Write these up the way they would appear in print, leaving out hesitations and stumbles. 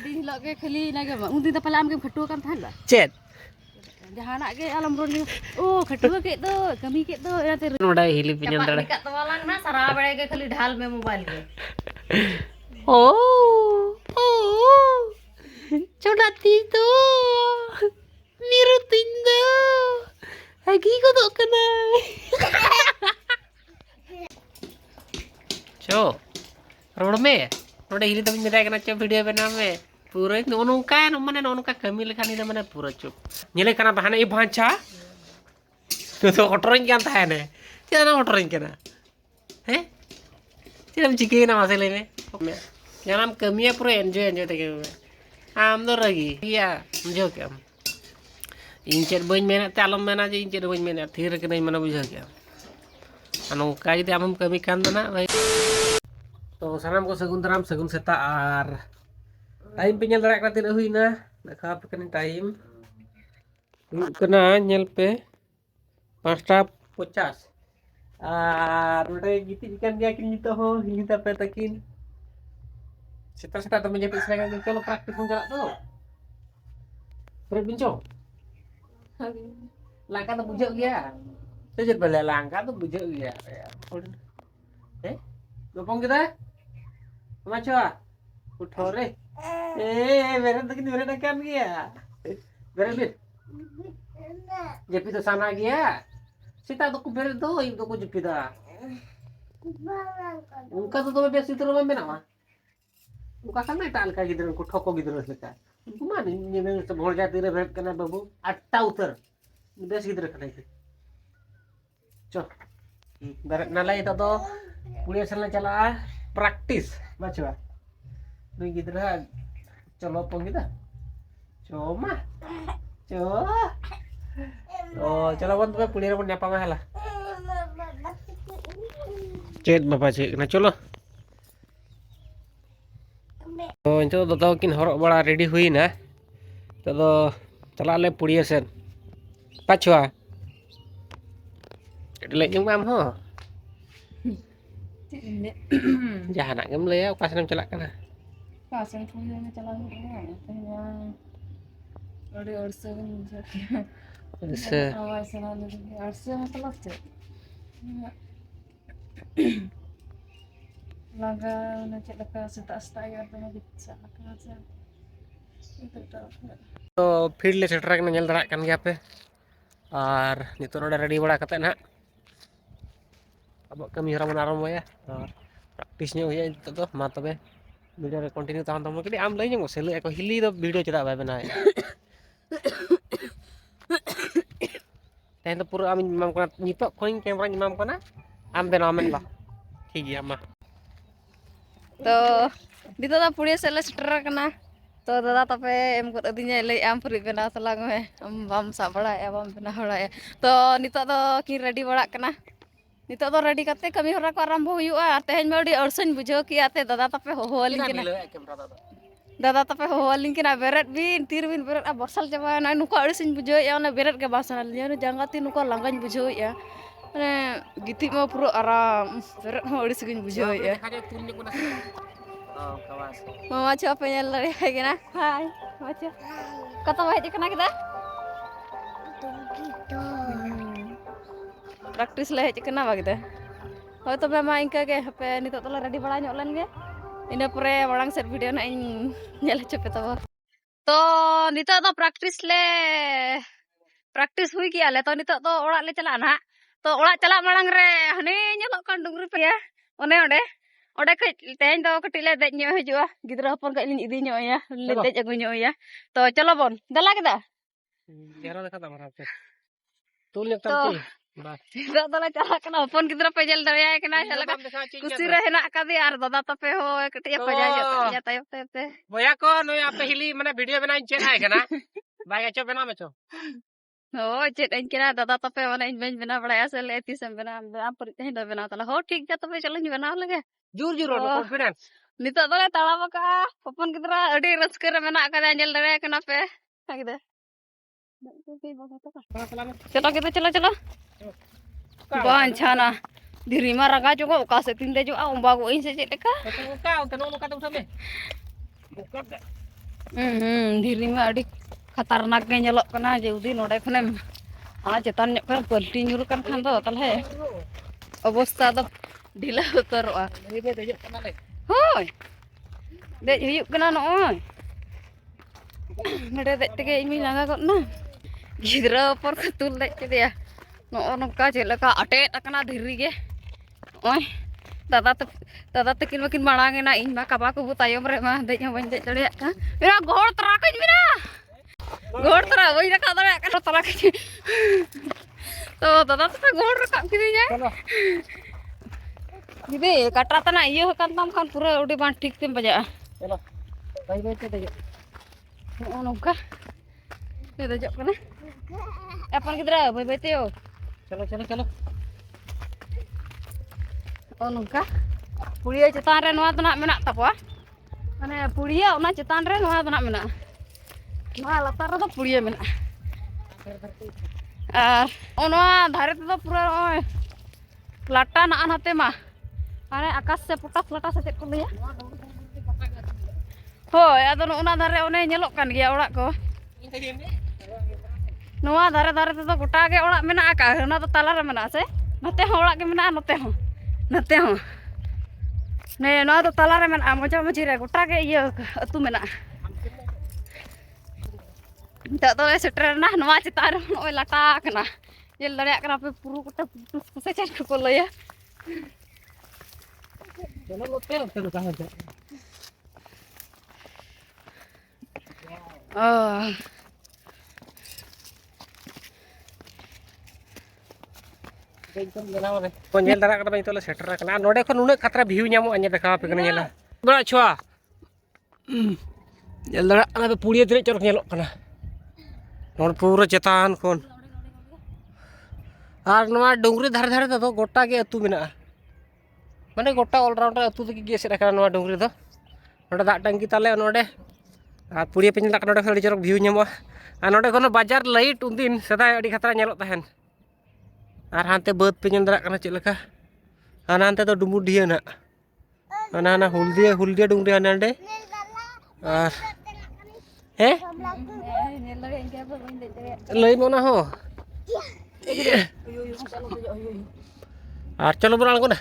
दिन लगे खाली ना के उन दिन तो पहले आम के खटुआ kan थान बा चेत जहानाक के alam ron ओ खटुआ के दो कमी के दो याते नोडा हिली पिजन दड़ा का तवालांग ना सारा बड़े के खाली ढाल में मोबाइल के ओ छोटा तीतो मेरे तिंदो lagi ko to kena चो रोड में रोड हिली तो मेरा कना चो वीडियो बना में पूरा नोनका माने नोनका कमी लेखानी ना माने पूरा चुप नेले कना बहाने ए भांचा तो ऑटोरिंग क्या था ने क्या ना ऑटोरिंग केना हैं चिरम चिके ना मासे लेने क्या नाम कमिया पूरा एंजॉय तके आम दो रगी या बुझो के इन चेद बइन मेना ते आलम मेना जे इन चेद बइन मेना थीर के नहीं मना बुझो के नोका जदि आम कमी कान दना भाई तो सानाम को सगुन दाराम सगुन सेता आर टाइम पे ñel darak natin ahuy na nakap kan time kena ñel pe 5:50 আর ওটা গীতি বিকান দিয়া কিন নিতে ho hingi tape takin seta-seta temen jepit serang kan kalau praktis menjalak tuh berat bincang langkah tuh bujak dia tuh jadi balik langkah tuh bujak dia gopong kita macho uठो रे बेरे तक बेरे नकान गया बेरे बिट जपी तो साना गया सीता तो को बेरे तो इन तो को जपी दा उनका तो तुम्हें बेसी तरह में ना उनका kan टाल का गिदर को ठोको गिदर लेका उनको मान ये में सब भोर जाती रे भेट करना बाबू अट्टा उतर बेस गिदर कने चल बेरे नाला itu तो पुलिस चलना चला प्रैक्टिस बचवा nih gitu dah colopong kita cuma oh colopong tuh pulir pun nyapa mah lah cek bapak cek nah colo oh itu tuh tahu kin horok bala ready hui na tuh telah le pulir sen pacua lek yung mam ho jahanak ngem le ya pas nam celak kana पासन फूल में चला गया तो यहाँ और से मुझे से आवाज सुना लगी और से मतलब से लगा ना चला का सेता या तो मैं bisa लगा से तो फिर ले सेटर के नेल दरा kan गया पे और नितो नोडे रेडी बड़ा कते ना अब कमी हरा मन आरंभ या और प्रैक्टिस nya हुई तो मा तबे वीडियो रे कंटिन्यू तान तम के आम लई जंगो सेले को हिली दो वीडियो चदा बाय बनाए तेन तो पूरा आम निमाम कना नितो खोइन कैमरा निमाम कना आम बेना मेन बा ठीक गया मा तो दितो दा पुड़िया सेले स्टर कना तो दादा तपे एम को अदिnya लई आम पुरी बेना तलांग में हम बाम सा बड़ा है बाम बेना बड़ा है तो नितो दो की रेडी बड़ा कना नितो तो रेडी करते कमी हरा को आरंभ हुआ तेहन में अड़ी अड़सन बुझो कि आते दादा तपे होहलिन किना दादा तपे होहलिन किना बेरत बिन तीर बिन बेरत आ बरसल जबा ना नुको अड़सन बुझो या ना बेरत के बासन लिया जंगा ती नुको लांगन बुझो या माने गिति में पूरा आराम बेरत हो अड़सन बुझो या मामा छो पे नेल रे किना हाय माचो कत भाई किना किदा प्रैक्टिस ले हेज कना बागदे होय तबे मा इनका के पे नितो तला रेडी बड़ा ᱧᱚᱜ len ge ina pore marang set video na इन ñel चपे तब तो नितो तो प्रैक्टिस हुई किया ले तो नितो तो ओड़ा ले चला ना तो ओड़ा चला marang रे हने ñelok kan डुंगरी पे ya one ओडे के तेन दो कटि ले देज ᱧᱚᱜ हिजुआ गिद्रा हपन का लिन इदी ᱧᱚᱜ या ले देज अगु ᱧᱚᱜ या तो चलो बोन दला केदा यारो देखा ता मारा पे तू ले तमती tidak telah cara kena phone kita pejal dari ya kena salah kusir henak kadi ar dada tape ho ketia pejal ya tayo tayo boya ko no ya pehili mana video bana chat hai kana baga cho bana mecho हो chat in kena dada tape mana in ben bana bada asal eti sem bana am पर कहीं दो बना तला हो ठीक है तबे चलो नी बना लगे जूर जूर कॉन्फिडेंस नितो तो ताला बका पपन कितरा अडी रस्कर मेना kada anjel dari kena पे कागिदे चलो kita चलो बान छाना धीरी मा रगा जो का से तीन दे जो आ उम्बा को इन से चेक का धीरे में अड़ी खतरनाक के ñelok kana जल्दी नोडे खने ana चेतान ñok kan पलटी ñुर kan खान दो तलहे अवस्था दो ढिला उतरोआ होय देज हुयुग कना नोय नोडे देज तेगे इमी लांगा गना गिद्रा पर खतुल देज केदिया नो नोका चेलका अटेट अकना धीरी गे ओय दादा तकिन मकिन मांगांगेना इन मा काबा को तायम रे मा देज हो बन देज दड़िया का मेरा घोड़ तरा कज मेरा घोड़ तरा वही रखा दड़िया का तरा कज तो दादा तो घोड़ रखा किदिया दीदी कटरा तना इयो kan tam kan pura udah ban ठीक tem बजा चलो बाय बाय ते देजो नो नोका ते देजो कना अपन गिद्रा बाय बाय ते चलो चलो चलो ओ नोका पुड़िया चेतान रे नोआ तना मेना तापवा माने पुड़िया ओना चेतान रे नोआ तना मेना नोआ लातार रे तो पुड़िया मेना आर ओना धारे ते तो पूरा ओय लाटा ना आनते मा अरे आकाश से पुटा फ्लटा से को लिया होय आदो ओना धारे ओने ñelok kan गिया ओड़ा को नोआ धारे धारे ते तो गोटा गे ओड़ा मेना का ओना तो ताला रे मेना से नते हो ओड़ा गे मेना नते हो ने नोआ तो ताला रे मेना मजा मजी रे गोटा गे इयो अतु मेना ता तो सेटर ना नोआ चितार ओय लाटा कना ये लड़िया कना पे पुरु गोटा से चल को लया चलो लोटे चलो कहां जा को नेल दारा कटा तो सेटर कना नोडे खन उने खतरा व्यू ᱧᱟᱢᱚᱜ ᱟᱧ देखाव पे कना नेला बड़ा छुआ नेल दारा कना पे पुड़िया तिरे चरक नेलोक कना नोड पूरा चेतान कोन आर नोआ डोंगरी धारे धारे तो गोटा गे अतु मेना माने गोटा ऑलराउंडर अतु तक गे से रखा नोआ डोंगरी दो नोडे दाग टंकी ताले नोडे आ पुड़िया पे नेला नोडे खड़ी चरक व्यू ᱧᱟᱢᱚᱜ आ नोडे कोन बाजार लाइट उनदिन सदा अड़ी खतरा नेलोक तहन आर हानते बद पे नेल दारा कना चेलका आना हानते तो डुमुडिया ना आना ना हुलदिया डुंगरी हानडे आर हे लई मोना हो आर चलो बरा को ना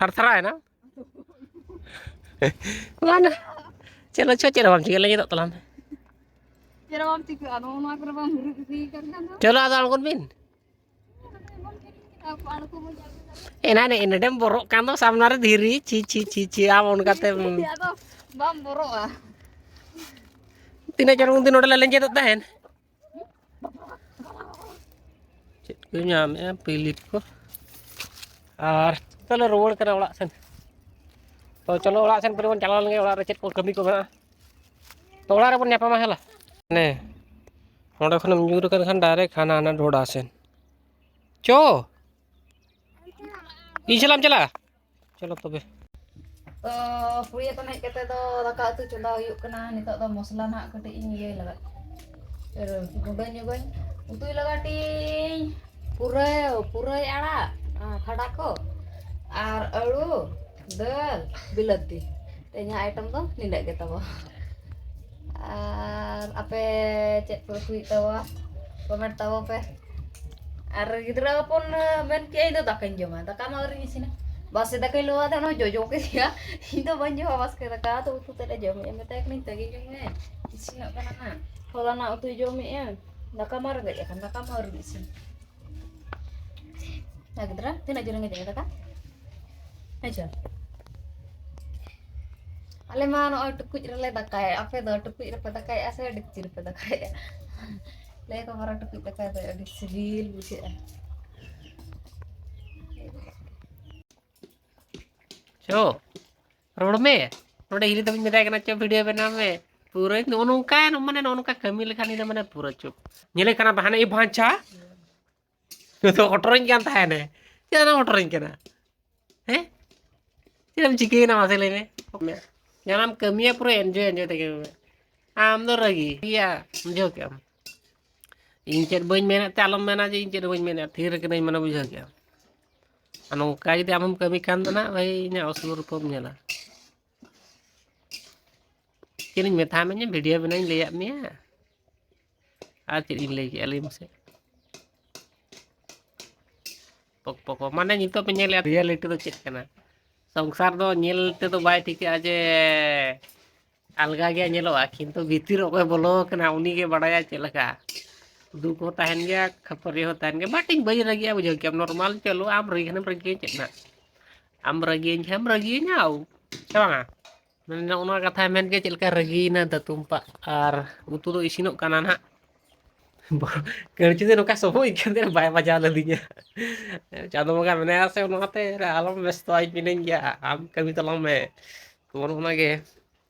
थर है ना माना चलो चलो हम चिकन लगे तो तलाम चलो आदा अलगोन बिन एना ने इनडेम बोरो कान दो सामना रे धीरी ची आम उनकाते बम बोरोआ तीना जन उन दिन नोडे लेंजे तो तहन चेत को नाम ए पिलिप को आर चलो रोड करा ओड़ा सेन तो चलो ओड़ा सेन पर बन चला लगे ओड़ा रे चेत को कमी को बना तो ओड़ा रे बन नेपा हेला ने नोडे खनम न्यूर कर खान डायरेक्ट खाना आना ढोड़ा सेन चो इचलाम चला चलो तबे तो पुड़िया तो नहीं कहते तो दाका उतु चंदा हुयुग कना नितो तो मसला ना कटे इन ये लगा गुंडा ᱧᱚᱜᱟᱹᱧ उतु लगा टी पूरा आड़ा खड़ा को आर अळू दाल बिलाती तेnya आइटम तो निंदा के तबो आर आपे चेक को हुई तबो कमेंट तबो पे आर गिद्रा पन मेन के इदो दाकाñ जमा दाका मारी इसिना बस दाका लोआ दा नो जोजो के दिया इदो बन जो बस के दाका तो उतु तेले जम एम tek ning tagi jome इसिना kana ना होला ना उतु जमे ए दाका मार गए kan दाका मार इसिन ना गिद्रा tina जरंगे दे दाका अच्छा ale ma no टुकुज रले दाकाय आपे दो टुकुज रे दाकाय आसे डिक्ची रे दाकाय ले को मारा टुकुज दाकाय दो अडी सिबिल बुझे चो रोड में नोडे हिरी तब मेता कना चो वीडियो बना में पूरा नोनोका माने नोनोका कमी लेखानी द माने पूरा चुप नेले कना बहाने ए भांचा तो ऑटोरिंग कान थाने चेना ऑटोरिंग कना हैं चेम चिके ना मासे लेने जानम कमिया पूरा एंजॉय तके आम दो रगी या बुझो के इन चेत बइन मेना ते आलम मेना जे इन चेत बइन मेना थीर के नहीं मने बुझो के अनोका जदि आमम कमी कान दना भाई इना असुर रूपम नेला चेन मेथा में वीडियो बना लिया मिया और चेन लई के अली मसे पक पक माने नितो पे नेल रियलिटी तो चेक कना संसार दो नेल ते तो बाय ठीक है जे अलगा गया नेलोआ किंतु भीतर ओके बोलो कना उनी के बड़ाया चेलका दुख हो तहन गया खपरी हो तहन गया बाटिंग बई रगिया बुझो के नॉर्मल चलो आम रगी हन रगी चेना आम रगी हम रगी नाउ चला मैंने उना कथा मेन के चलका रगी ना तुमपा और उतु तो इसिनोक काना ना kerja itu kaso boy kan dia bayar baca ladinya चादो मगा मैंने ऐसे उन्होंने आलम व्यस्त आई पिनें गया आम कभी तो लम्बे तो उन्होंने के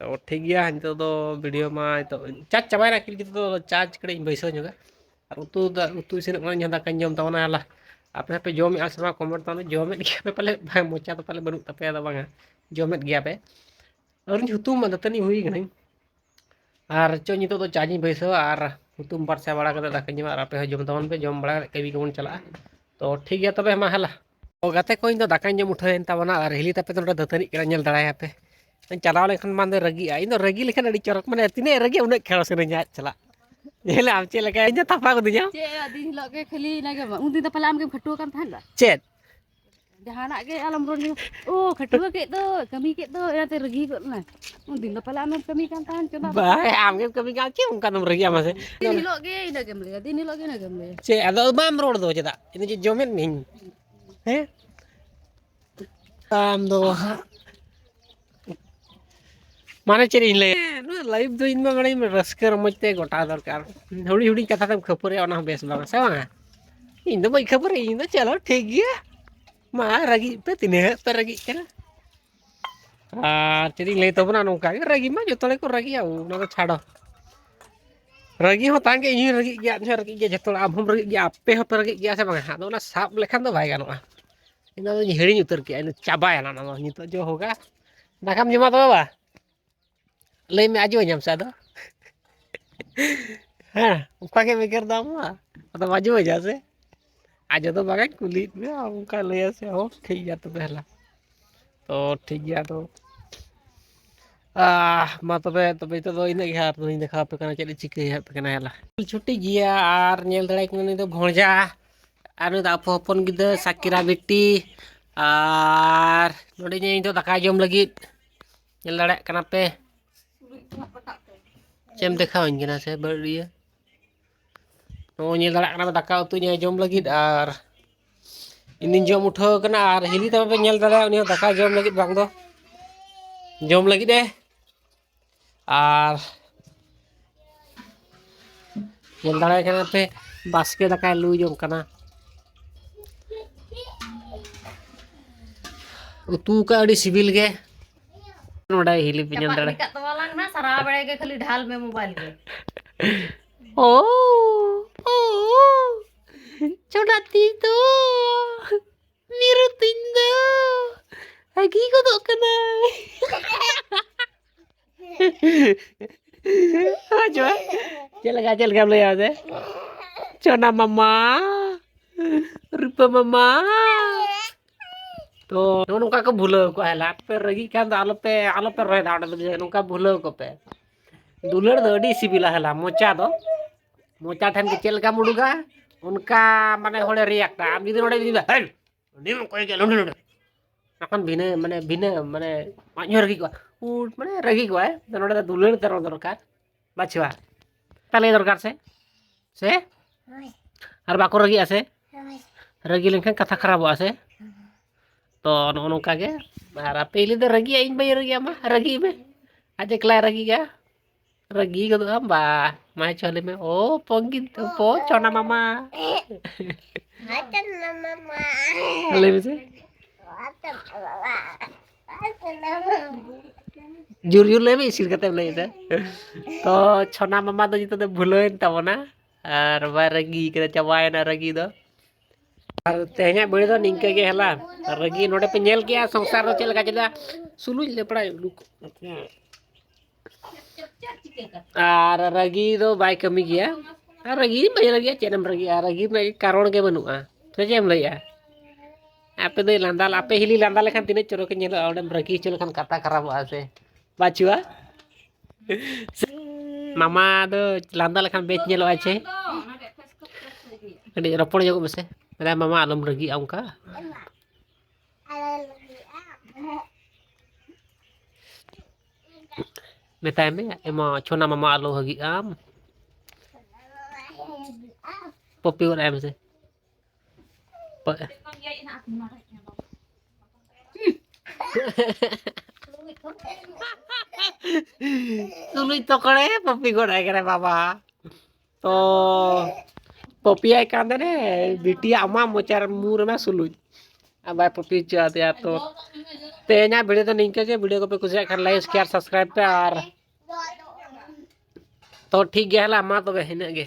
तो ठीक गया तो वीडियो में तो चार्ज चाबाई ना किल तो चार्ज करें बैसो जोगा और उतु इसे नकमान जहाँ तक जम ताऊ ना अल्लाह आपने पे जो में आसमा कमेंट ताऊ जो में क्या पे पहले मोचा तो पहले बनु तपे ada bang जो में गया पे और जुतु मत तनी हुई नहीं और चो नितो तो चार्जिंग बैसो और तुम पार्सा बड़ा कर दाका जमा आपे जम तवन पे जम बड़ा कभी कौन चला तो ठीक है तबे मा हला ओ गाते कोइन तो दाका जम उठाएन तबना और हिली तपे तो दतनी करा नेल दड़ाया पे चलाव लेखन मान दे रगी इन दो रगी लेखन अड़ी चरक माने तिने रगी उन खेल सेरेंजा चला जेले आम चे लगा इन थापा को दिया चे दिन हिलो के खाली नागे उन दिन तो पहले आम के खटुआ kan tahan dah चेत जहाना के alam roni oh खटुआ के तो कमी के तो या ते रगी को ना उन दिन तो पहले आम कमी kan tahan coba बाय आम के कभी गाल चे उनका नम रगी आमा से दिन हिलो के ina game le दिन हिलो के ना game le चे अदो बाम रोड दो चेदा इन जे जोमेन नहीं हैं आम दो माने चेरी ले लाइव दो इन में बड़े में रस्कर मचते गोटा दरकार हुडी हुडी कथा तम खपरे ओना बेस बांग से बांग इन दो बई खबर इन दो चलो ठीक गया मा रगी पे तिने पे रगी केना आ चेरी ले तो बना नोका रगी मा जो तले को रगी आ ना तो छाड़ो रगी हो तांगे इन रगी गया छ रगी गया जतो अब हम रगी गया आपे हो पे रगी गया से बांग हां तो ना साब लेखन तो भाई गानोआ इन दो हेड़ी उतर के इन चाबाया ना ना नितो जो होगा दाकाम जमा तो बाबा ले में आजो nyam sa do ha uka ke mikir dama atau maju aja se aja तो bagai kulit में उनका ले से हो ठीक गया तो पहला तो ठीक गया तो मा तबे तो इन के हाथ नहीं देखा पे कना चली चिके पे कना हला छुट्टी गया आर नेल दड़ाई को नहीं तो भोंजा आनु दा फोपन गिद साकिरा बेटी आर नोडे ने तो दाका जम लगी नेल दड़ाई कना पे चेम देखा ना से बढ़िया नो नेल दड़ा कना दाका उतु ने जम लगी और इन जम उठो कना और हिली तब पे नेल दड़ा उनी दाका जम लगी बांग दो जम लगी दे और नेल दड़ा कना पे बास्के दाका लू जम कना उतु का अड़ी सिविल के नोडा हिली पे नेल दड़ा निकत वाला ना सारा बड़े के खाली ढाल में मोबाइल के ओ चोडाती तो निरुतिंदो lagi ko to kana aja चल गम ले आते चोना मम्मा रूपा मम्मा तो नोका को भूलो को हला पे रगी kan तो आलो पे रहे दाड़ नोका भूलो को पे दुलर दो अडी सिबिला हला मोचा ठन के चल का मुडुगा उनका माने होले रिएक्ट आम जुदी नोडे जुदी हे निम कोई के लोंडे नखन बिने माने मान्यो रगी को माने रगी को तो नोडे दुलर तेरो दरकार बाछवा ताले दरकार से और बाको रगी आसे रगी लेखन कथा खराब आसे तो नोका के मारा पहले तो रगी इन बई रगी मा रगी में आज एकला रगी गया रगी को तो बा माय चले में ओ पंगिन तो पो चोना मामा ले में से जुर ले में सिर कते ले दे तो चोना मामा तो जितो भूलोन तबना और बा रगी के चबाय ना रगी दो और तेहना बड़ी दो निंके के हला रगी नोडे पे नेल के संसार रो चलका चला सुलुज ले पड़ा और रगी दो बाय कमी गया और रगी बय लगी चेनम रगी और रगी में कारण के बनुआ तो चेम लइया आपे दो लांदा आपे हिली लांदा लेखान तिने चोरो के नेल ओडम रगी चल खान कथा खराब आसे बाचुआ मामा दो लांदा लेखान बेच ñelo ache kadi ropor jogo mese ada mama alam regi angka metai me emo chona mama alo hagi am popi ora mese Tului to kare popi gorai kare baba to popi ai kande ne bitia ama mochar mur me sului abai popi chat ya to tehnya video तो निंके जे video को पे कुछ कर like share subscribe पे और तो ठीक गया ला मा तो हिने गे